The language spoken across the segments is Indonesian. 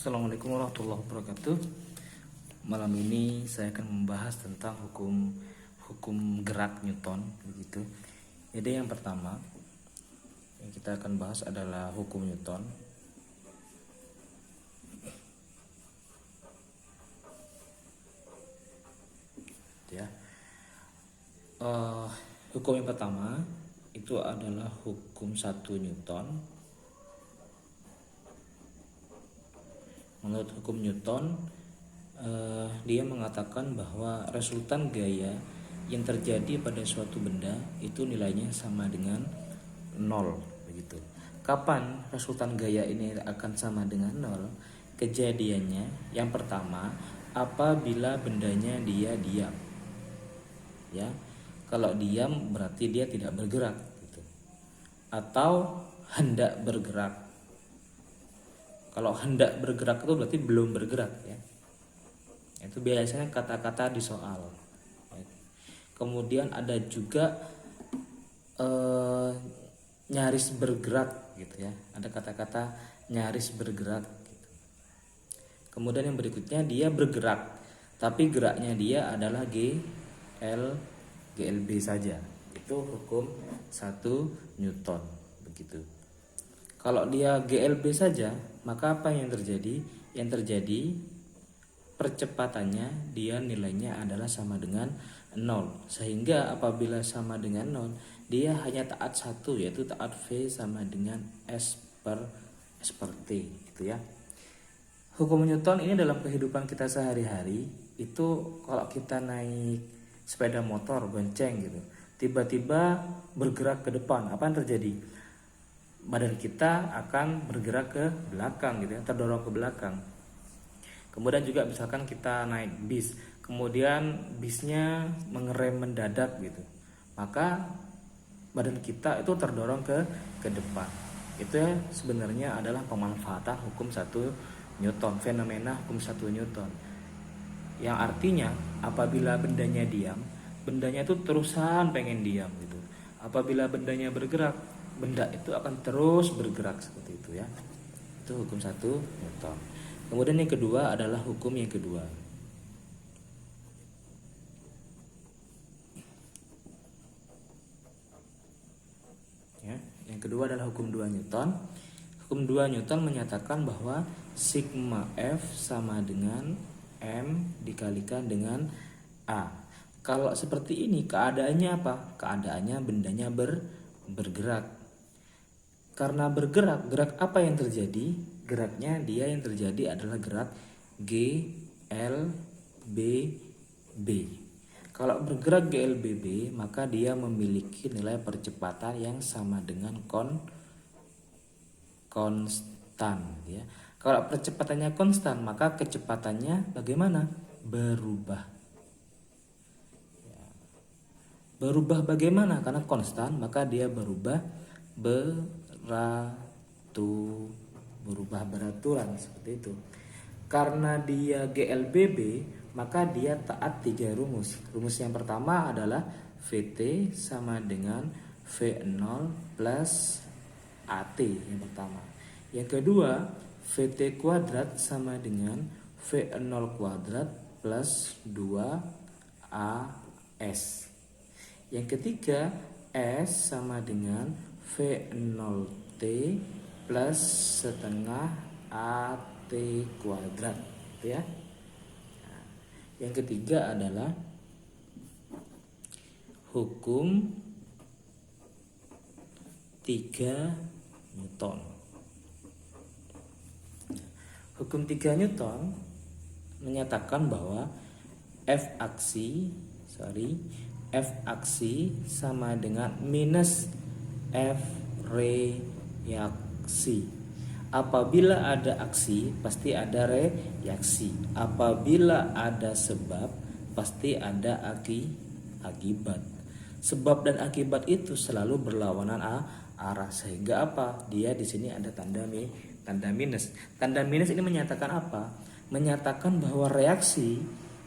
Assalamualaikum warahmatullahi wabarakatuh. Malam ini saya akan membahas tentang hukum gerak Newton begitu. Jadi yang pertama yang kita akan bahas adalah hukum Newton. Ya. Hukum yang pertama itu adalah hukum 1 Newton. Menurut hukum Newton, dia mengatakan bahwa resultan gaya yang terjadi pada suatu benda itu nilainya sama dengan 0 begitu. Kapan resultan gaya ini akan sama dengan 0? Kejadiannya yang pertama, apabila bendanya dia diam. Ya. Kalau diam berarti dia tidak bergerak gitu. Atau hendak bergerak. Kalau hendak bergerak itu berarti belum bergerak ya. Itu biasanya kata-kata di soal. Kemudian ada juga nyaris bergerak gitu ya. Ada kata-kata nyaris bergerak gitu. Kemudian yang berikutnya dia bergerak, tapi geraknya dia adalah GLB saja. Itu hukum 1 Newton begitu. Kalau dia GLB saja, maka apa yang terjadi? Yang terjadi percepatannya dia nilainya adalah sama dengan 0. Sehingga apabila sama dengan 0, dia hanya taat satu, yaitu taat V sama dengan S per T gitu ya. Hukum Newton ini dalam kehidupan kita sehari-hari itu kalau kita naik sepeda motor bonceng gitu, tiba-tiba bergerak ke depan, apa yang terjadi? Badan kita akan bergerak ke belakang gitu ya, terdorong ke belakang. Kemudian juga misalkan kita naik bis, kemudian bisnya mengerem mendadak gitu, maka badan kita itu terdorong ke depan. Itu ya sebenarnya adalah pemanfaatan hukum 1 Newton, fenomena hukum 1 Newton. Yang artinya apabila bendanya diam, bendanya itu terusan pengen diam gitu. Apabila bendanya bergerak, benda itu akan terus bergerak seperti itu ya. Itu hukum 1 Newton. Kemudian yang kedua adalah hukum yang kedua. Ya, yang kedua adalah hukum 2 Newton. Hukum 2 Newton menyatakan bahwa sigma F sama dengan M dikalikan dengan A. Kalau seperti ini keadaannya apa? Keadaannya bendanya bergerak. Karena bergerak, gerak apa yang terjadi? Geraknya dia yang terjadi adalah gerak GLBB. Kalau bergerak GLBB, maka dia memiliki nilai percepatan yang sama dengan konstan ya. Kalau percepatannya konstan, maka kecepatannya bagaimana? Berubah. Ya. Berubah bagaimana? Karena konstan, maka dia berubah beraturan seperti itu. Karena dia GLBB, maka dia taat 3 rumus. Rumus yang pertama adalah VT sama dengan V0 plus AT yang pertama. Yang kedua, VT kuadrat sama dengan V0 kuadrat plus 2AS. Yang ketiga, S sama dengan V0T plus setengah AT kuadrat ya. Nah, yang ketiga adalah hukum 3 Newton. Hukum 3 Newton menyatakan bahwa F aksi sama dengan minus F reaksi. Apabila ada aksi, pasti ada reaksi. Apabila ada sebab, pasti ada akibat. Sebab dan akibat itu selalu berlawanan arah. Sehingga apa? Dia di sini ada tanda minus. Tanda minus ini menyatakan apa? Menyatakan bahwa reaksi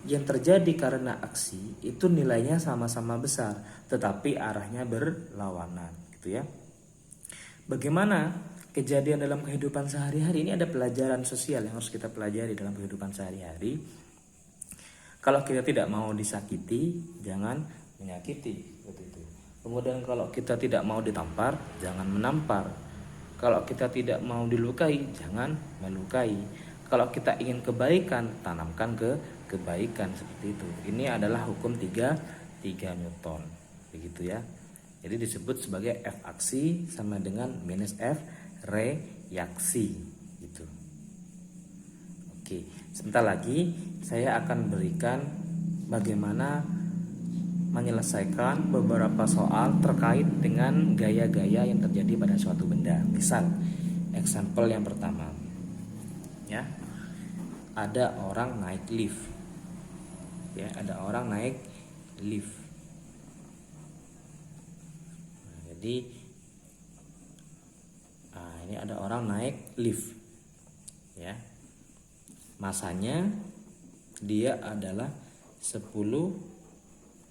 yang terjadi karena aksi itu nilainya sama-sama besar, tetapi arahnya berlawanan gitu ya. Bagaimana kejadian dalam kehidupan sehari-hari. Ini ada pelajaran sosial yang harus kita pelajari dalam kehidupan sehari-hari. Kalau kita tidak mau disakiti, jangan menyakiti, seperti itu. Kemudian kalau kita tidak mau ditampar, jangan menampar. Kalau kita tidak mau dilukai, jangan melukai. Kalau kita ingin kebaikan, tanamkan kebaikan, seperti itu. Ini adalah hukum 3 Newton, begitu ya. Jadi disebut sebagai F aksi sama dengan minus F reaksi, gitu. Oke, sebentar lagi saya akan berikan bagaimana menyelesaikan beberapa soal terkait dengan gaya-gaya yang terjadi pada suatu benda. Misal, example yang pertama, ya, ada orang naik lift, ya, ada orang naik lift. Nah, jadi, ini ada orang naik lift, ya, masanya dia adalah 10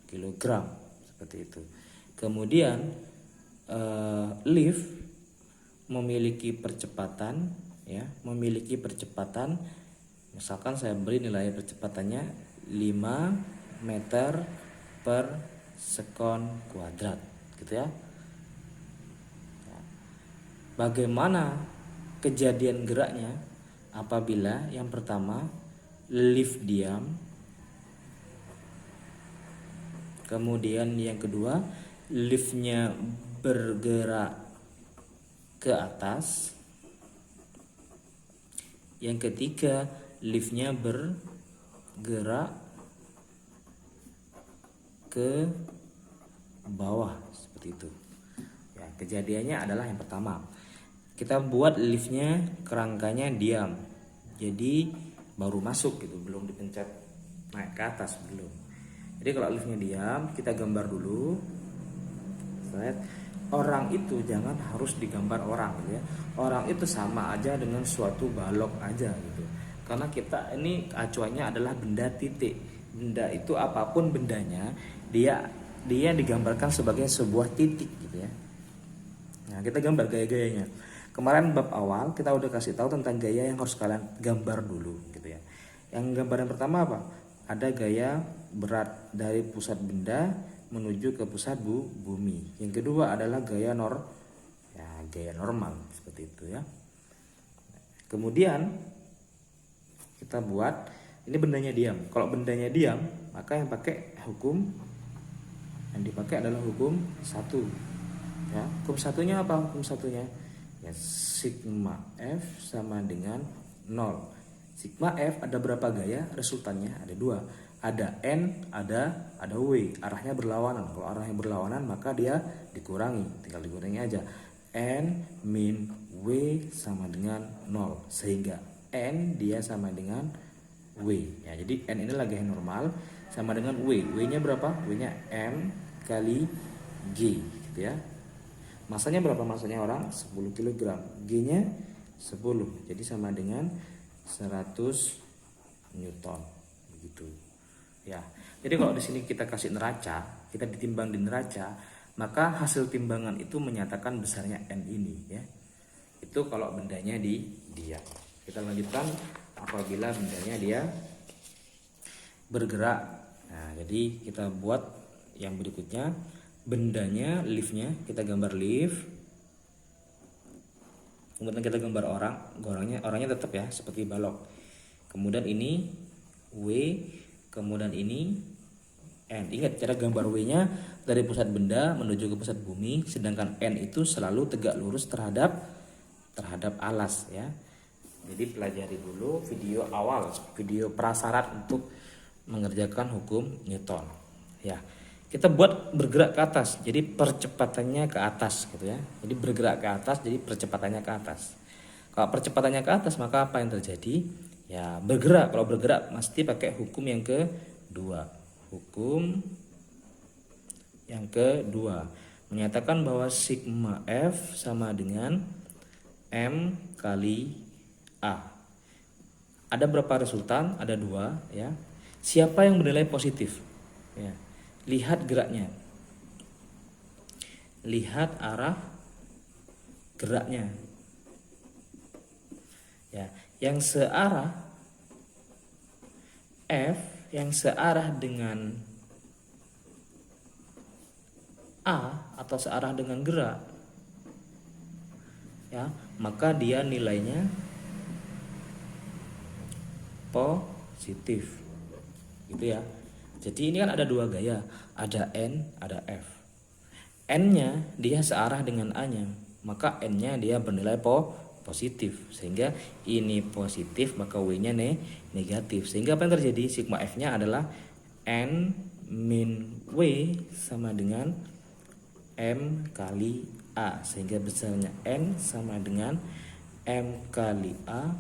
kilogram, seperti itu. Kemudian lift memiliki percepatan, ya, memiliki percepatan. Misalkan saya beri nilai percepatannya 5 meter per sekon kuadrat, gitu ya. Bagaimana kejadian geraknya apabila yang pertama lift diam, kemudian yang kedua liftnya bergerak ke atas, yang ketiga liftnya bergerak ke bawah, seperti itu. Ya, kejadiannya adalah yang pertama, kita buat liftnya kerangkanya diam, jadi baru masuk gitu, belum dipencet naik ke atas, belum. Jadi kalau liftnya diam, kita gambar dulu. Orang itu jangan harus digambar orang, gitu ya. Orang itu sama aja dengan suatu balok aja, gitu. Karena kita ini acuannya adalah benda titik. Benda itu apapun bendanya, dia digambarkan sebagai sebuah titik, gitu ya. Nah, kita gambar gaya-gayanya. Kemarin bab awal kita udah kasih tahu tentang gaya yang harus kalian gambar dulu, gitu ya. Yang gambaran pertama apa? Ada gaya berat dari pusat benda menuju ke pusat bumi. Yang kedua adalah gaya normal, seperti itu ya. Kemudian kita buat ini bendanya diam. Kalau bendanya diam, maka yang dipakai adalah hukum 1. Ya, hukum satunya apa? Hukum satunya ya sigma F sama dengan 0. Sigma F ada berapa gaya? Resultannya ada 2. Ada N, ada W. Arahnya berlawanan. Kalau arahnya berlawanan maka dia dikurangi. Tinggal dikurangi aja. N min W sama dengan 0. Sehingga N dia sama dengan W. Ya, jadi N ini gaya normal sama dengan W. W-nya berapa? W-nya M kali G, gitu ya. Masanya berapa? Masanya orang 10 kg. G-nya 10. Jadi sama dengan 100 Newton, begitu. Ya. Jadi kalau di sini kita kasih neraca, kita ditimbang di neraca, maka hasil timbangan itu menyatakan besarnya N ini, ya. Itu kalau bendanya diam. Kita lanjutkan apabila bendanya dia bergerak. Nah, jadi kita buat yang berikutnya. Bendanya, liftnya, kita gambar lift. Kemudian kita gambar orangnya tetap ya seperti balok. Kemudian ini W, kemudian ini N. Ingat cara gambar W-nya dari pusat benda menuju ke pusat bumi, sedangkan N itu selalu tegak lurus terhadap alas, ya. Jadi pelajari dulu video awal, video prasyarat untuk mengerjakan hukum Newton. Ya. Kita buat bergerak ke atas, jadi percepatannya ke atas, gitu ya. Jadi bergerak ke atas, jadi percepatannya ke atas. Kalau percepatannya ke atas, maka apa yang terjadi? Ya, bergerak. Kalau bergerak mesti pakai hukum yang kedua. Hukum yang kedua menyatakan bahwa sigma F sama dengan M kali A. Ada berapa resultan? Ada 2, ya. Siapa yang bernilai positif? Ya. Lihat geraknya. Lihat arah geraknya. Ya, yang searah F yang searah dengan A atau searah dengan gerak, ya, maka dia nilainya positif, gitu ya. Jadi ini kan ada dua gaya, ada N, ada F. N-nya dia searah dengan A-nya, maka N-nya dia bernilai positif, sehingga ini positif maka W-nya negatif. Sehingga apa yang terjadi? Sigma F-nya adalah N min W sama dengan M kali A, sehingga besarnya N sama dengan M kali A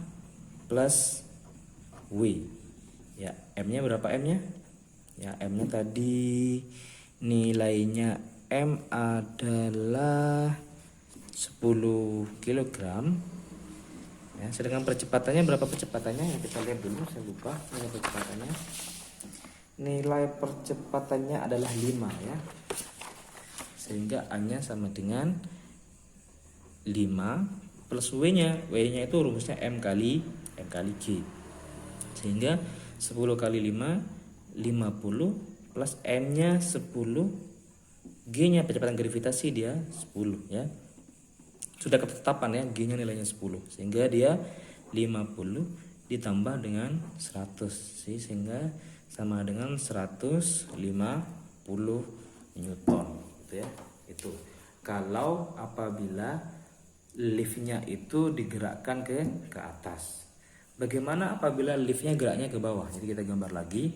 plus W. Ya, M-nya berapa M-nya? Ya, M-nya tadi nilainya M adalah 10 kg. Ya, sedangkan percepatannya berapa percepatannya? Ya, kita lihat dulu, saya lupa nilai percepatannya. Nilai percepatannya adalah 5 ya. Sehingga A-nya sama dengan 5 plus W-nya. W-nya itu rumusnya M kali G. Sehingga 10 kali 5 50 plus M-nya 10, G-nya percepatan gravitasi dia 10 ya. Sudah ketetapan ya, G-nya nilainya 10. Sehingga dia 50 ditambah dengan 100 sih, sehingga sama dengan 150 Newton gitu ya. Itu kalau apabila liftnya itu digerakkan ke atas. Bagaimana apabila liftnya geraknya ke bawah? Jadi kita gambar lagi.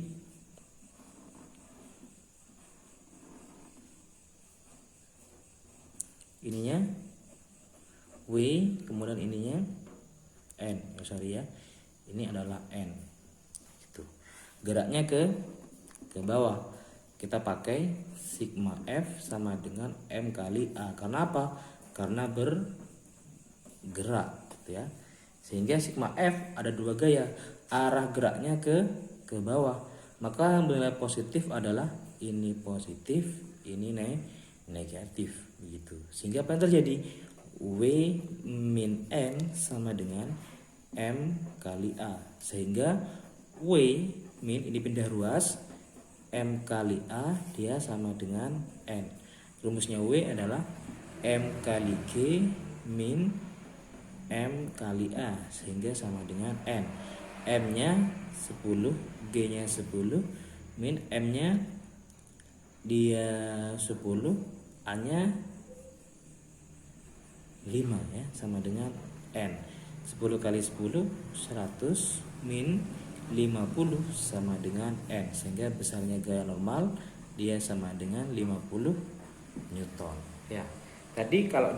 Ininya W, kemudian ininya N. Oh, sorry ya. Ini adalah N. Itu. Geraknya ke bawah. Kita pakai sigma F sama dengan M kali A. Karena apa? Karena bergerak, gitu ya. Sehingga sigma F ada dua gaya, arah geraknya ke bawah. Maka yang bernilai positif adalah ini positif, ini negatif, begitu. Sehingga apa yang terjadi? W min N sama dengan M kali A. Sehingga W min ini pindah ruas, M kali A dia sama dengan N. Rumusnya W adalah M kali G min M kali A, sehingga sama dengan N. M-nya 10, G-nya 10, min M-nya dia 10, A-nya 5 ya, sama dengan N. 10 kali 10 100 min 50 sama dengan N, sehingga besarnya gaya normal dia sama dengan 50 Newton ya. Tadi kalau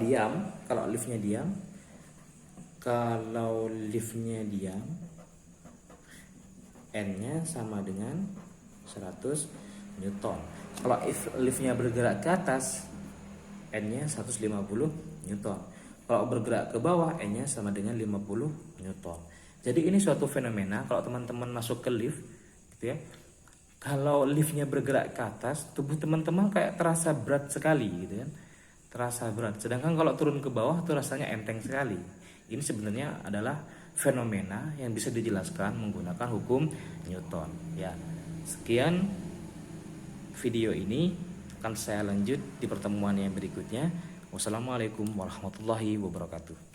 liftnya diam, N-nya sama dengan 100 Newton. Kalau liftnya bergerak ke atas, N-nya 150 Newton. Kalau bergerak ke bawah, N-nya sama dengan 50 Newton. Jadi ini suatu fenomena kalau teman-teman masuk ke lift, gitu ya. Kalau liftnya bergerak ke atas, tubuh teman-teman kayak terasa berat sekali, gitu kan. Terasa berat. Sedangkan kalau turun ke bawah tuh rasanya enteng sekali. Ini sebenarnya adalah fenomena yang bisa dijelaskan menggunakan hukum Newton. Ya, sekian video ini, akan saya lanjut di pertemuan yang berikutnya. Wassalamualaikum warahmatullahi wabarakatuh.